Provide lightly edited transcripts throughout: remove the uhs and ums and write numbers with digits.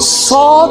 7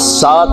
7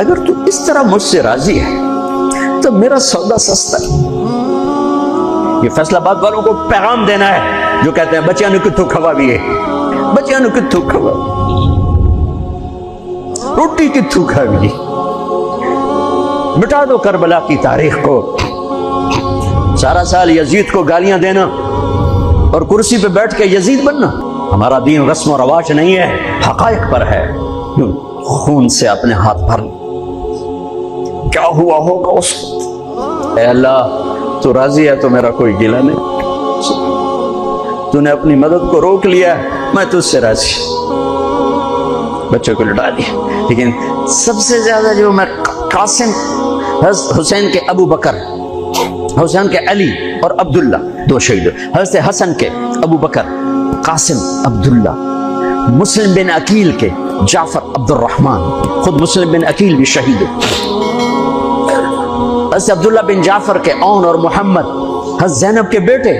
اگر تو اس طرح مجھ سے راضی ہے تو میرا سودا سستا ہے۔ یہ فیصلہ آباد والوں کو پیغام دینا ہے جو کہتے ہیں بچیاں نے کتوں کھوا بھی ہے، بچیاں نے کتوں کھوا، روٹی کتوں کھا بھی، مٹا دو کربلا کی تاریخ کو۔ سارا سال یزید کو گالیاں دینا اور کرسی پہ بیٹھ کے یزید بننا، ہمارا دین رسم و رواج نہیں ہے، حقائق پر ہے۔ خون سے اپنے ہاتھ بھر کیا ہوا ہوگا اس وقت؟ اے اللہ تو راضی ہے تو میرا کوئی گلہ نہیں، تو نے اپنی مدد کو روک لیا، میں تجھ سے راضی، بچوں کو لٹا دیا۔ لیکن سب سے زیادہ جو میں قاسم، حسین کے ابو بکر، حسین کے علی اور عبداللہ دو شہید، حضرت حسن کے ابو بکر قاسم عبداللہ، مسلم بن عقیل کے جعفر عبد الرحمن، خود مسلم بن عقیل بھی شہید، حضرت عبداللہ بن جعفر کے اون اور محمد، حضرت زینب کے بیٹے۔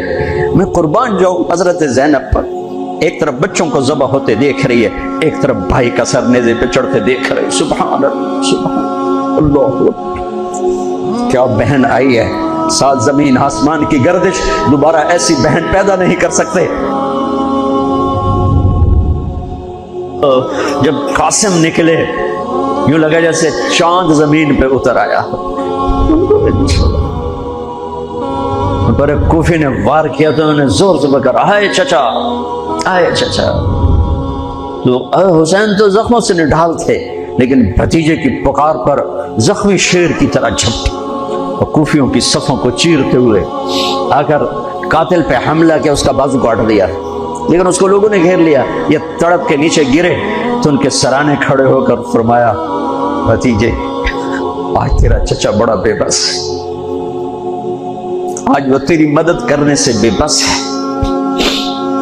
میں قربان جاؤں حضرت زینب پر، ایک طرف بچوں کو ذبح ہوتے دیکھ رہی ہے، ایک طرف بھائی کا سر نیزے پہ چڑھتے دیکھ رہے، سبحان اللہ، سبحان اللہ، کیا بہن آئی ہے، سات زمین آسمان کی گردش دوبارہ ایسی بہن پیدا نہیں کر سکتے۔ جب قاسم نکلے یوں لگا جیسے چاند زمین پہ اتر آیا۔ پر کوفی نے وار کیا تو انہوں نے زور سے کہا آئے چچا، آئے چچا۔ تو حسین تو زخموں سے نڈھال تھے، لیکن بھتیجے کی پکار پر زخمی شیر کی طرح جھپٹے اور کوفیوں کی صفوں کو چیرتے ہوئے آ کر قاتل پہ حملہ کیا، اس کا بازو کاٹ دیا، لیکن اس کو لوگوں نے گھیر لیا۔ یہ تڑپ کے نیچے گرے تو ان کے سرانے کھڑے ہو کر فرمایا بھتیجے آج تیرا چچا بڑا بے بس، آج وہ تیری مدد کرنے سے بے بس ہے۔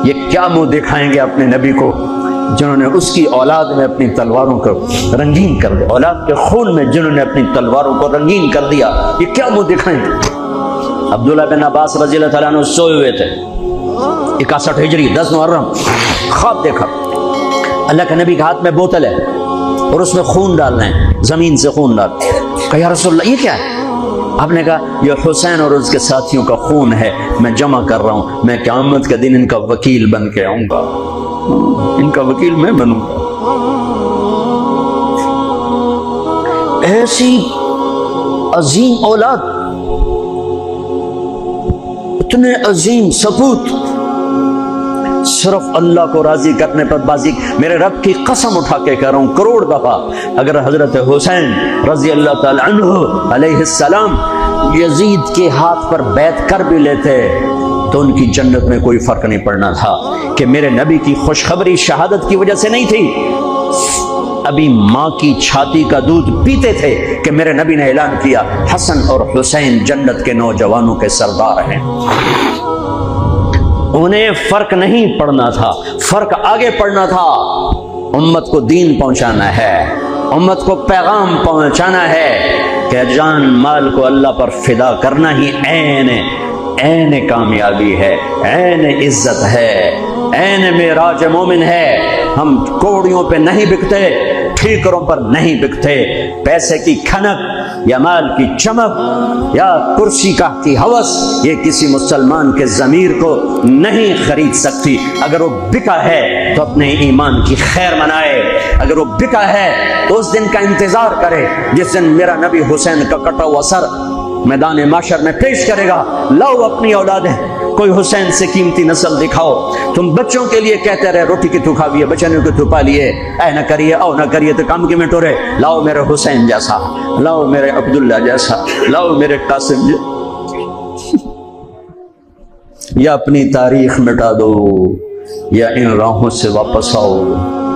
یہ کیا منہ دکھائیں گے اپنے نبی کو جنہوں نے اس کی اولاد میں اپنی تلواروں کو رنگین کر دیا، اولاد کے خون میں جنہوں نے اپنی تلواروں کو رنگین کر دیا، یہ کیا منہ دکھائیں گے؟ عبداللہ بن عباس رضی اللہ تعالیٰ عنہ سوئے ہوئے تھے 61 ہجری 10 محرم، خواب دیکھا اللہ کے نبی کے ہاتھ میں بوتل ہے اور اس میں خون ڈالنا ہے، زمین سے خون ڈال۔ کہا یا رسول اللہ یہ کیا ہے؟ آپ نے کہا یہ حسین اور اس کے ساتھیوں کا خون ہے، میں جمع کر رہا ہوں، میں قیامت کے دن ان کا وکیل بن کے آؤں گا، ان کا وکیل میں بنوں گا۔ ایسی عظیم اولاد، اتنے عظیم سپوت، صرف اللہ کو راضی کرنے پر بازی۔ میرے رب کی قسم اٹھا کے کہہ رہا ہوں کروڑ دفعہ اگر حضرت حسین رضی اللہ تعالی عنہ علیہ السلام یزید کے ہاتھ پر بیعت کر بھی لیتے تو ان کی جنت میں کوئی فرق نہیں پڑنا تھا، کہ میرے نبی کی خوشخبری شہادت کی وجہ سے نہیں تھی، ابھی ماں کی چھاتی کا دودھ پیتے تھے کہ میرے نبی نے اعلان کیا حسن اور حسین جنت کے نوجوانوں کے سردار ہیں۔ انہیں فرق نہیں پڑنا تھا، فرق آگے پڑنا تھا۔ امت کو دین پہنچانا ہے، امت کو پیغام پہنچانا ہے کہ جان مال کو اللہ پر فدا کرنا ہی عین کامیابی ہے، عین عزت ہے، عین معراج مومن ہے۔ ہم کوڑیوں پہ نہیں بکتے، ٹھیکروں پر نہیں بکتے، پیسے کی کھنک یا مال کی چمک یا کرسی کا کی ہوس یہ کسی مسلمان کے ضمیر کو نہیں خرید سکتی۔ اگر وہ بکا ہے تو اپنے ایمان کی خیر منائے، اگر وہ بکا ہے تو اس دن کا انتظار کرے جس دن میرا نبی حسین کا کٹا ہوا سر میدان محشر میں پیش کرے گا۔ لاؤ اپنی اولادیں، کوئی حسین سے قیمتی نسل دکھاؤ۔ تم بچوں کے لیے کہتے رہے روٹی کی تو کھا لیے، بچنوں کی تو پا لیے، اے نہ کریے او نہ کریے تو کام کی میں ٹورے۔ لاؤ میرے حسین جیسا، لاؤ میرے عبداللہ جیسا، لاؤ میرے قاسم جیسا۔ یا اپنی تاریخ مٹا دو یا ان راہوں سے واپس آؤ۔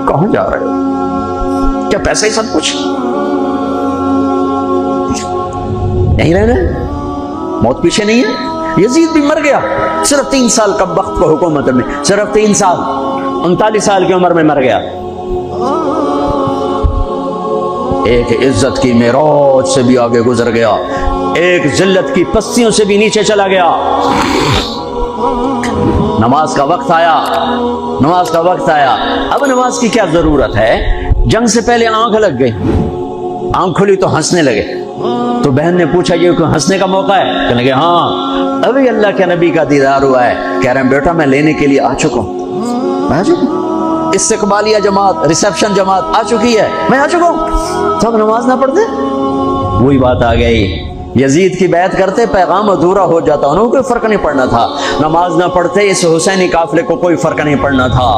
کہاں جا رہے ہو؟ کیا پیسہ ہی سب کچھ؟ نہیں رہنا، موت پیچھے نہیں ہے۔ یزید بھی مر گیا، صرف 3 سال کا وقت کو حکومت میں، صرف 3 سال، 39 سال کی عمر میں مر گیا۔ ایک عزت کی معراج سے بھی آگے گزر گیا، ایک ذلت کی پستیوں سے بھی نیچے چلا گیا۔ نماز کا وقت آیا، نماز کا وقت آیا۔ اب نماز کی کیا ضرورت ہے؟ جنگ سے پہلے آنکھ لگ گئی، آنکھ کھلی تو ہنسنے لگے. تو بہن نے پوچھا یہ کوئی ہنسنے کا موقع ہے؟ کہنے لگے ہاں ابھی اللہ کے نبی کا دیدار ہوا ہے. کہہ رہے ہیں بیٹا میں لینے کے لیے آ چکا ہوں. آ چکا ہوں. استقبالیہ جماعت ریسیپشن جماعت آ چکی ہے, میں آ چکا ہوں. تو اب نماز نہ پڑھتے؟ وہی بات آ گئی. یزید کی بیعت کرتے پیغام ادھورا ہو جاتا, انہوں کو کوئی فرق نہیں پڑنا تھا. نماز نہ پڑھتے اس حسینی قافلے کو کوئی فرق نہیں پڑنا تھا.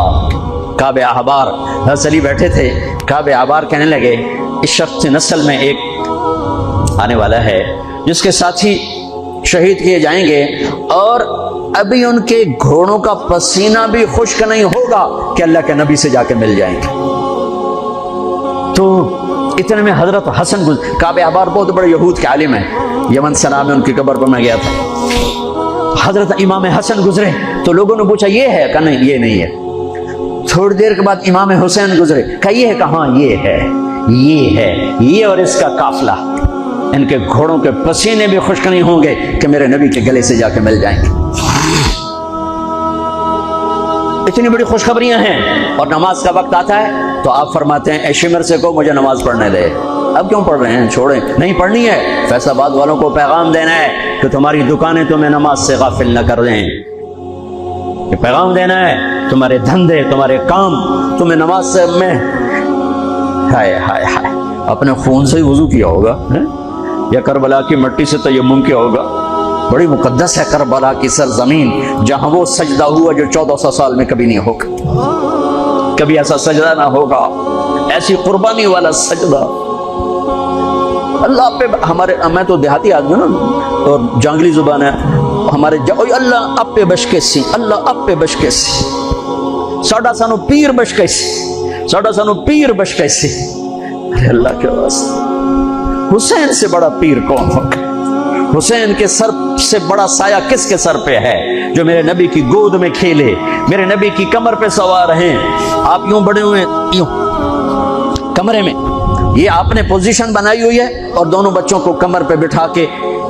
کعب احبار حضرت علی بیٹھے تھے, کعب احبار کہنے لگے اس شخص نسل میں ایک آنے والا ہے جس کے ساتھی شہید کیے جائیں گے اور ابھی ان کے گھوڑوں کا پسینہ بھی خشک نہیں ہوگا کہ اللہ کے نبی سے جا کے مل جائیں گے. تو اتنے میں حضرت حسن کعب احبار بہت بڑے یہود کے عالم ہیں, یمن سنا میں ان کی قبر پر میں گیا تھا. حضرت امام حسن گزرے تو لوگوں نے پوچھا یہ ہے؟ کہا نہیں یہ نہیں ہے. تھوڑی دیر کے بعد امام حسین گزرے, کہا یہ ہے؟ کہاں یہ ہے, یہ ہے, یہ اور اس کا قافلہ, ان کے گھوڑوں کے پسینے بھی خشک نہیں ہوں گے کہ میرے نبی کے گلے سے جا کے مل جائیں گے. اتنی بڑی خوشخبریاں ہیں. اور نماز کا وقت آتا ہے تو آپ فرماتے ہیں اے شمر سے کو مجھے نماز پڑھنے دے. اب کیوں پڑھ رہے ہیں, چھوڑیں, نہیں پڑھنی ہے. فیصل آباد والوں کو پیغام دینا ہے کہ تمہاری دکانیں تمہیں نماز سے غافل نہ کر دیں. یہ پیغام دینا ہے, تمہارے دھندے تمہارے کام تمہیں نماز سے میں ہائے ہائے ہائے اپنے خون سے ہی وضو کیا ہوگا یا کربلا کی مٹی سے تیمم کیا ہوگا. بڑی مقدس ہے کربلا کی سرزمین جہاں وہ سجدہ ہوا جو 1400 سال میں کبھی نہیں ہوگا. کبھی ایسا سجدہ نہ ہوگا, ایسی قربانی والا سجدہ. اللہ پہ ہمارے, میں تو دیہاتی آدمی ہوں نا اور جانگلی زبان ہے ہمارے, اللہ آپ پہ بشکے سی, اللہ آپ پہ بشکے سی, ساڈا سانو پیر بشکے سی, ساڈا سانو پیر بشکے سی. ارے اللہ کے واسطے حسین سے بڑا پیر کون ہوگا؟ حسین کے سر سے بڑا سایہ کس کے سر پہ ہے جو میرے نبی کی گود میں کھیلے, میرے نبی کی کمر پہ سوار ہیں. آپ یوں بڑے ہوئے یوں کمرے میں, یہ آپ نے پوزیشن بنائی ہوئی ہے اور دونوں بچوں کو کمر پہ بٹھا کے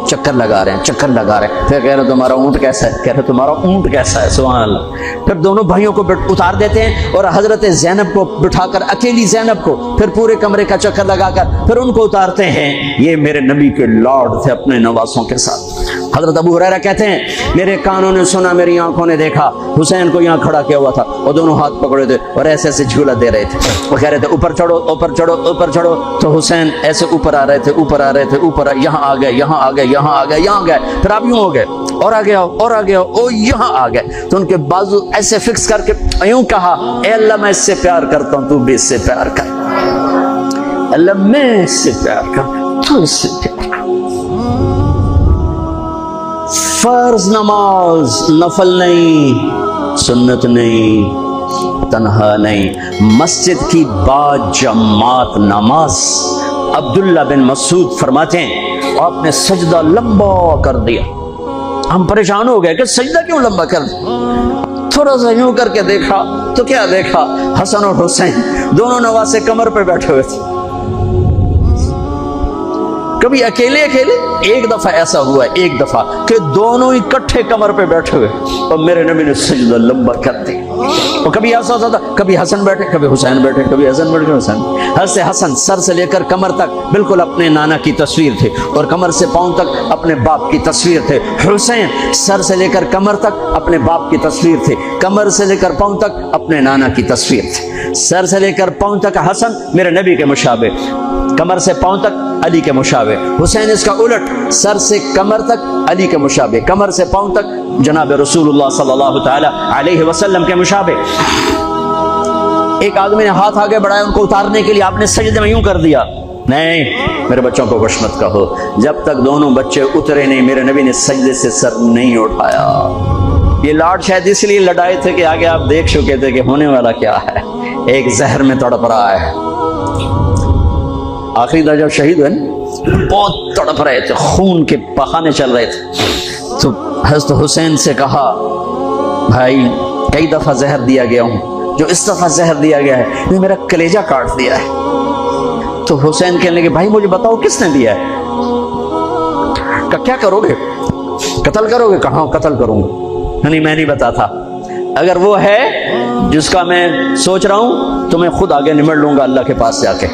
چکر لگا رہے ہیں, چکر لگا رہے ہیں. پھر کہہ رہے تمہارا اونٹ کیسا ہے, کہہ رہے تمہارا اونٹ کیسا ہے, سبحان اللہ. پھر دونوں بھائیوں کو اتار دیتے ہیں اور حضرت زینب کو بٹھا کر, اکیلی زینب کو, پھر پورے کمرے کا چکر لگا کر پھر ان کو اتارتے ہیں. یہ میرے نبی کے لاڈ تھے اپنے نواسوں کے ساتھ. حضرت ابو ہریرہ کہتے ہیں میرے کانوں نے سنا, میری آنکھوں نے دیکھا, حسین کو یہاں کھڑا کیا ہوا تھا اور دونوں ہاتھ پکڑے تھے اور ایسے ایسے جھولا دے رہے تھے. وہ کہہ رہے تھے اوپر چڑھو اوپر چڑھو اوپر چڑھو, تو حسین ایسے اوپر آ رہے تھے اوپر آ رہے تھے اوپر, یہاں آ گئے یہاں آ گئے یہاں آ گئے یہاں گئے, پھر آپ یوں ہو گئے اور آگے آؤ اور آگے آؤ, او یہاں آ گئے. تو ان کے بازو ایسے فکس کر کے یوں کہا اے اللہ میں اس سے پیار کرتا ہوں, تو بھی اس سے پیار کر. اللہ میں اس سے پیار کرتا, تو اس سے پیار کر. فرض نماز نفل نہیں, سنت نہیں, تنہا نہیں, مسجد کی با جماعت نماز. عبداللہ بن مسعود فرماتے ہیں آپ نے سجدہ لمبا کر دیا. ہم پریشان ہو گئے کہ سجدہ کیوں لمبا کر دیا. تھوڑا سا یوں کر کے دیکھا تو کیا دیکھا, حسن اور حسین دونوں نواسے کمر پہ بیٹھے ہوئے تھے. کبھی اکیلے اکیلے, ایک دفعہ ایسا ہوا ہے ایک دفعہ کہ دونوں اکٹھے کمر پہ بیٹھے ہوئے اور میرے نبی نے سجدہ لمبا کر دیا. اور کبھی ایسا ہوتا تھا کبھی حسن بیٹھے کبھی حسین بیٹھے, کبھی حسن بیٹھے حسین. حضرت حسن سر سے لے کر کمر تک بالکل اپنے نانا کی تصویر تھے اور کمر سے پاؤں تک اپنے باپ کی تصویر تھے. حسین سر سے لے کر کمر تک اپنے باپ کی تصویر تھے, کمر سے لے کر پاؤں تک اپنے نانا کی تصویر تھے. سر سے لے کر پاؤں تک حسن میرے نبی کے مشابہ, کمر سے پاؤں تک علی کے مشابہ. حسین اس کا الٹ, سر سے کمر تک علی کے مشابہ, کمر سے پاؤں تک جناب رسول اللہ صلی اللہ تعالی علیہ وسلم کے مشابہ. ایک آدمی نے ہاتھ آگے بڑھایا ان کو اتارنے کے لیے, آپ نے سجدے میں یوں کر دیا. نہیں میرے بچوں کو کچھ مت کہو, جب تک دونوں بچے اترے نہیں میرے نبی نے سجدے سے سر نہیں اٹھایا. یہ لاڈ شاید اس لیے لڑائے تھے کہ آگے آپ دیکھ چکے تھے کہ ہونے والا کیا ہے. ایک زہر میں تڑپ رہا ہے. آخری دفعہ جب شہید ہوئے بہت تڑپ رہے تھے, خون کے بہانے چل رہے تھے. تو حضرت حسین سے کہا بھائی کئی دفعہ زہر دیا گیا ہوں, جو اس دفعہ زہر دیا گیا ہے یہ میرا کلیجہ کاٹ دیا ہے. تو حسین کہنے لگے بھائی مجھے بتاؤ کس نے دیا ہے. کہ کیا کرو گے, قتل کرو گے. کہاں قتل کروں گا, نہیں میں نہیں بتاتا. اگر وہ ہے جس کا میں سوچ رہا ہوں تو میں خود آگے نمٹ لوں گا اللہ کے پاس جا کے.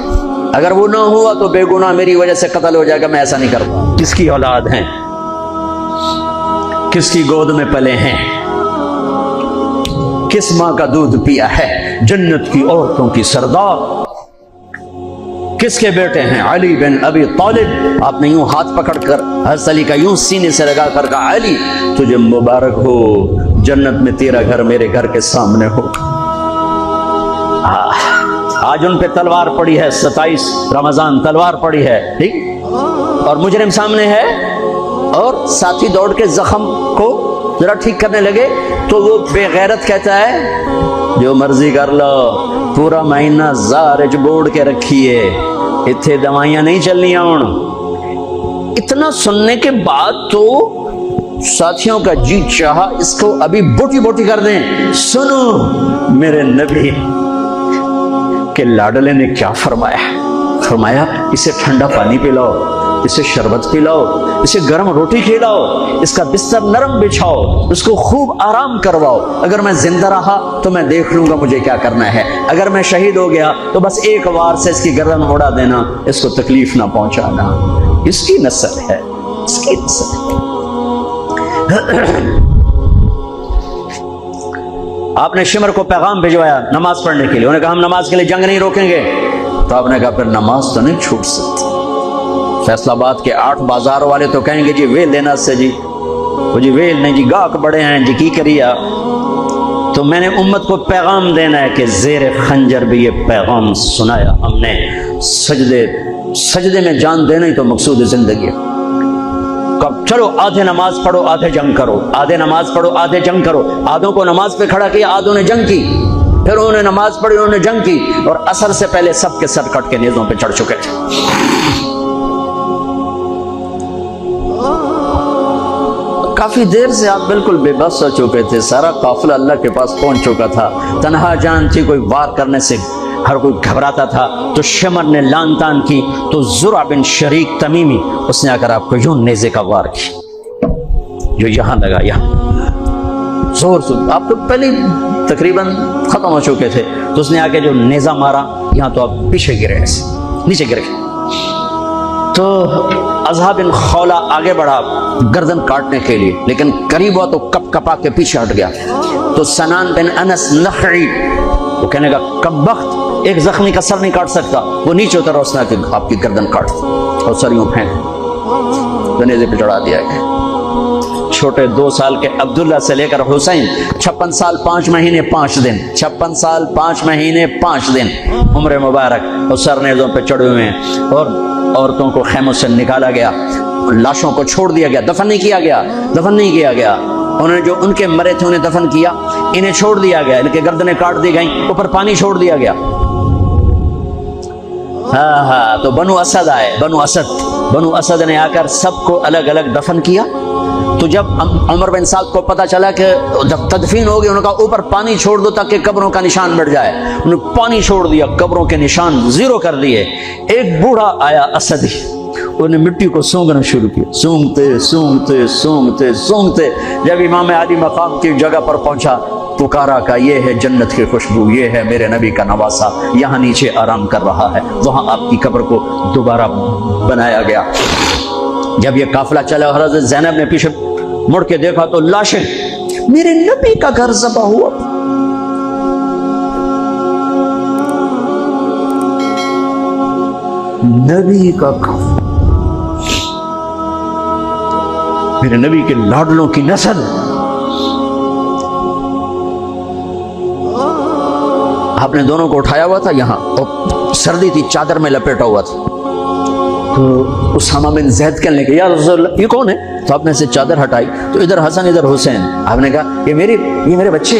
اگر وہ نہ ہوا تو بے گناہ میری وجہ سے قتل ہو جائے گا، میں ایسا نہیں کروں۔ کس کی اولاد ہیں، کس کی گود میں پلے ہیں، کس ماں کا دودھ پیا ہے، جنت کی عورتوں کی سردار، کس کے بیٹے ہیں؟ علی بن ابی طالب۔ آپ نے یوں ہاتھ پکڑ کر حضرت علی کا یوں سینے سے لگا کر کہا، علی تجھے مبارک ہو، جنت میں تیرا گھر میرے گھر کے سامنے ہو۔ آج ان پہ تلوار پڑی ہے، 27 رمضان تلوار پڑی ہے، ٹھیک، اور مجرم سامنے ہے، اور ساتھی دوڑ کے زخم کو ذرا ٹھیک کرنے لگے تو وہ بے غیرت کہتا ہے جو مرضی کر لو، پورا مہینہ زارج بوڑ کے رکھیے، اتنے دوائیاں نہیں چلنیاں ہوں۔ اتنا سننے کے بعد تو ساتھیوں کا جی چاہا اس کو ابھی بوٹی بوٹی کر دیں۔ سنو میرے نبی کہ لاڈلے نے کیا فرمایا، فرمایا اسے ٹھنڈا پانی پلاؤ، اسے شربت پلاؤ، اسے گرم روٹی کھلاؤ، اس کا بستر نرم بچھاؤ، اس کو خوب آرام کرواؤ۔ اگر میں زندہ رہا تو میں دیکھ لوں گا مجھے کیا کرنا ہے، اگر میں شہید ہو گیا تو بس ایک وار سے اس کی گردن اڑا دینا، اس کو تکلیف نہ پہنچانا۔ اس کی نسل ہے، اس کی نسل ہے۔ آپ نے شمر کو پیغام بھجوایا نماز پڑھنے کے لیے، انہوں نے کہا ہم نماز کے لیے جنگ نہیں روکیں گے، تو آپ نے کہا پھر نماز تو نہیں چھوٹ سکتی۔ فیصل آباد کے 8 بازار والے تو کہیں گے جی ویل دینا سے جی، وہ جی ویل نہیں جی، گاہک بڑے ہیں جی، کی کریا۔ تو میں نے امت کو پیغام دینا ہے کہ زیر خنجر بھی یہ پیغام سنایا ہم نے، سجدے میں جان دینا ہی تو مقصود زندگی ہے۔ چلو آدھے نماز پڑھو آدھے جنگ کرو، آدھے نماز پڑھو آدھے جنگ کرو۔ آدھوں کو نماز پہ کھڑا کیا، آدھوں نے جنگ کی، پھر انہوں نے نماز پڑھی، انہوں نے جنگ کی، اور عصر سے پہلے سب کے سر کٹ کے نیزوں پہ چڑھ چکے تھے۔ کافی دیر سے آپ بالکل بے بس ہو چکے تھے، سارا قافلہ اللہ کے پاس پہنچ چکا تھا، تنہا جان تھی، کوئی وار کرنے سے ہر کوئی گھبراتا تھا۔ تو شمر نے لان تان کی تو زرع بن شریک تمیمی اس نے آ کر آپ کو یوں نیزے کا وار کیا، جو یہاں لگا، یہاں زور سے، آپ تو پہلے تقریباً ختم ہو چکے تھے، تو اس نے آ کے جو نیزہ مارا یہاں تو آپ پیچھے گرے، ایسے نیچے گر گئے۔ تو اضحیٰ بن خولہ آگے بڑھا گردن کاٹنے کے لیے، لیکن قریب ہوا تو کپ کپا کے پیچھے ہٹ گیا۔ تو سنان بن انس نخعی وہ کہنے کا کم بخت، ایک زخمی کا سر نہیں کاٹ سکتا، وہ نیچے اترا، اس نے کہ آپ کی گردن کاٹ دی اور سر یوں پھینک نیزے پہ چڑھا دیا گیا۔ چھوٹے 2 سال کے عبداللہ سے لے کر حسین 56 سال 5 مہینے 5 دن، 56 سال 5 مہینے 5 دن عمر مبارک، اور سر نیزوں پہ چڑھے ہوئے ہیں، اور عورتوں کو خیموں سے نکالا گیا، لاشوں کو چھوڑ دیا گیا، دفن نہیں کیا گیا، دفن نہیں کیا گیا۔ انہوں نے جو ان کے مرے تھے انہیں دفن کیا، انہیں چھوڑ دیا گیا، ان کے گردنیں کاٹ دی گئیں، اوپر پانی چھوڑ دیا گیا۔ ہاں تو بنو اسد آئے، بنو اسد نے آ کر سب کو الگ الگ دفن کیا۔ تو جب عمر بن سعد کو پتا چلا کہ جب تدفین ہوگی، انہوں نے کہا اوپر پانی چھوڑ دو تاکہ قبروں کا نشان مٹ جائے۔ انہوں نے پانی چھوڑ دیا، قبروں کے نشان زیرو کر دیے۔ ایک بوڑھا آیا اسدی، انہوں نے مٹی کو سونگنا شروع کیا، سونگتے سونگتے سونگتے سونگتے جب امام علی مقام کی جگہ پر پہنچا، پکارا کا یہ ہے جنت کی خوشبو، یہ ہے میرے نبی کا نواسا، یہاں نیچے آرام کر رہا ہے۔ وہاں آپ کی قبر کو دوبارہ بنایا گیا۔ جب یہ قافلہ چلا، حضرت زینب نے پیچھے مڑ کے دیکھا تو لاشیں، میرے نبی کا گھر ذبح ہوا۔ نبی کا گھر، میرے نبی کے لاڈلوں کی نسل۔ آپ نے دونوں کو اٹھایا ہوا تھا یہاں، اور سردی تھی، چادر میں لپیٹا ہوا تھا۔ تو اسامہ بن زید کہنے لگے یا رسول اللہ یہ کون ہے؟ تو آپ نے سے چادر ہٹائی تو ادھر حسن ادھر حسین۔ آپ نے کہا یہ میرے بچے،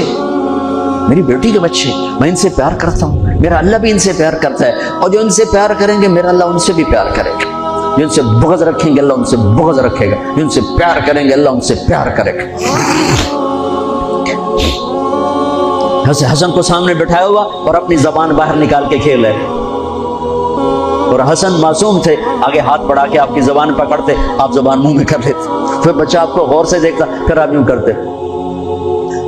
میری بیٹی کے بچے، میں ان سے پیار کرتا ہوں، میرا اللہ بھی ان سے پیار کرتا ہے، اور جو ان سے پیار کریں گے میرا اللہ ان سے بھی پیار کرے گا، جو ان سے بغض رکھیں گے اللہ ان سے بغض رکھے گا، جو ان سے پیار کریں گے اللہ ان سے پیار کرے گا۔ حسن کو سامنے بٹھایا ہوا اور اپنی زبان باہر نکال کے کھیل رہے، اور حسن معصوم تھے، آگے ہاتھ بڑھا کے آپ کی زبان پکڑتے، آپ زبان منہ میں کر لیتے، پھر بچہ آپ کو غور سے دیکھتا، پھر آپ یوں کرتے۔